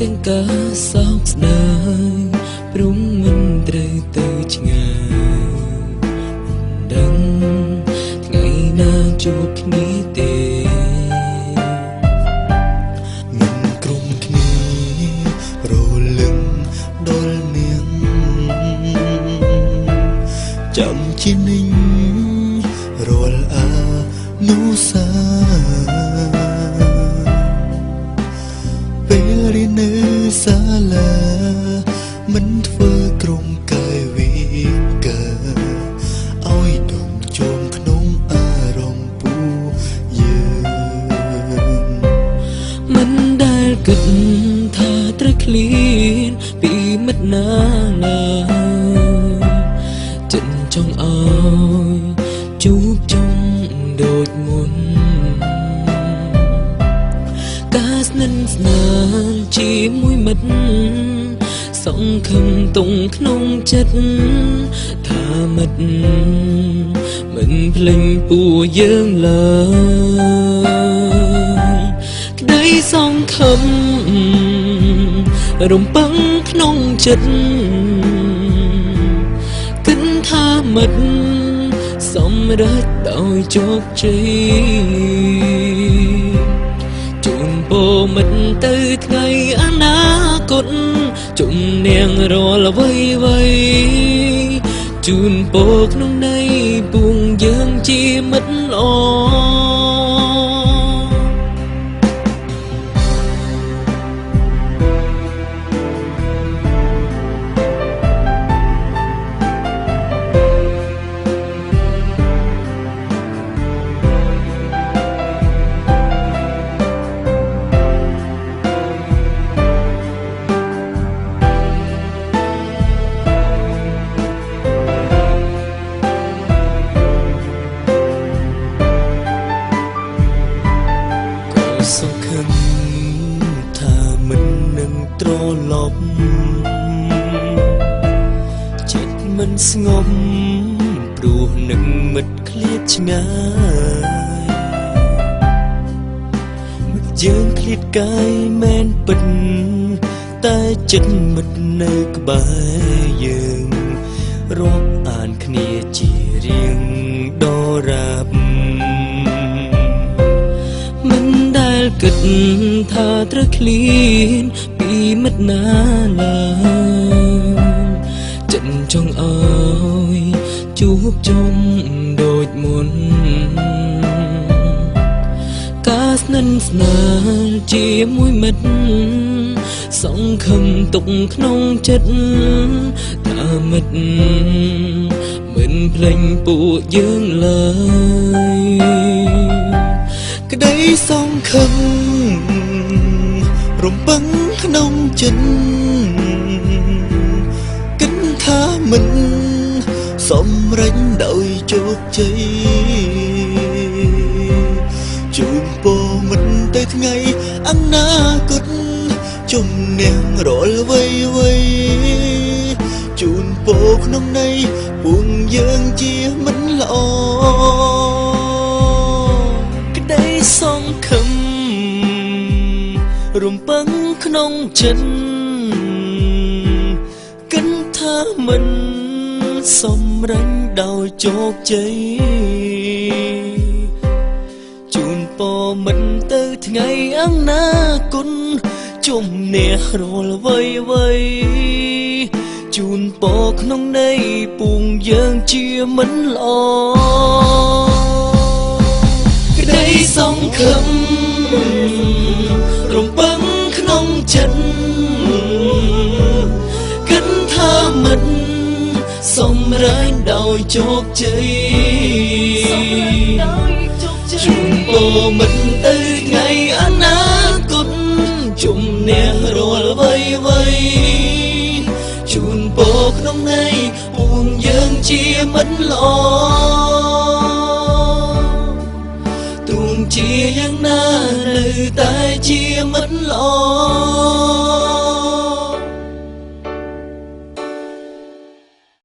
ទាំងការសោកស្ដាយព្រមមិនត្រូវទៅឆ្ងាយដឹងថ្ងៃណាជួបគ្នាទេមិនក្រុមគ្នារលឹងដល់នាងចាំជានិញរាល់អានុសាពេលរៀននៅសាលាមិនធ្វើក្រុមកាយវិការឲ្យដងជុំក្នុងអារម្មណ៍ពូយើងមិនដែលគិតថាត្រូវឃ្លានពីមិត្តណាណាចិនចង់ឲ្យជួបជុំដូចមុនការស្និទ្ធស្នាលជាមួយមិត្តសង្ឃឹមទុំក្នុងចិត្តថាមិត្តមិនភ្លេចពួរយើងឡើយក្តីសង្ឃឹមរំពឹងក្នុងចិត្តគិតថាមិត្តសម្រេចដោយជោគជ័យជូនពរមិត្តទៅថ្ងៃអនាគតជំនាញរាល់អ្វីជូនពរក្នុងន័យពួងយើងជាមិត្តល្អសង្ឃឹមថាមិននឹងត្រឡប់ចិត្តមិនស្ងប់ព្រោះនឹងមិត្តឃ្លាតឆ្ងាយមិត្តយើងឃ្លាតកាយមែនពិតតែចិត្តមិត្តនៅក្បែរយើងរាប់អានគ្នាជារៀងដរាបគិតថាត្រូវឃ្លានពីមិត្តណាឡើយចិនចង់ឲ្យជួបជុំដូចមុនការស្និទ្ធស្នាលជាមួយមិត្តសង្ឃឹមទុកក្នុងចិត្តថាមិត្តមិនភ្លេចពួកយើងឡើយក្តីសង្ឃឹមរំពឹងក្នុងចិត្តគិតថាមិនសម្រេចដោយជោគជ័យជូនពរមិត្តទៅថ្ងៃអនាគតជំនះរាល់អ្វីជូនពរក្នុងន័យពួងយើងជាមិត្តល្អសង្ឃឹមរំពឹងក្នុងចិត្តគិតថាមិនសម្រេចដោយជោគជ័យជូនពរមិត្តទៅថ្ងៃអនាគតជំនះរាល់អ្វីជូនពរក្នុងន័យពួងយើងជាមិត្តល្អក្តីសង្ឃឹមរំពឹងក្នុងចិត្តគិតថាមិត្តសម្រេចដោយជោគជ័យជូនពរមិត្តទៅថ្ងៃអនាគតជំនះរាល់អ្វីជូនពរក្នុងន័យពួងយើងជាមិត្តល្អជាយ៉ាងណានៅតែជាមិត្តល្អ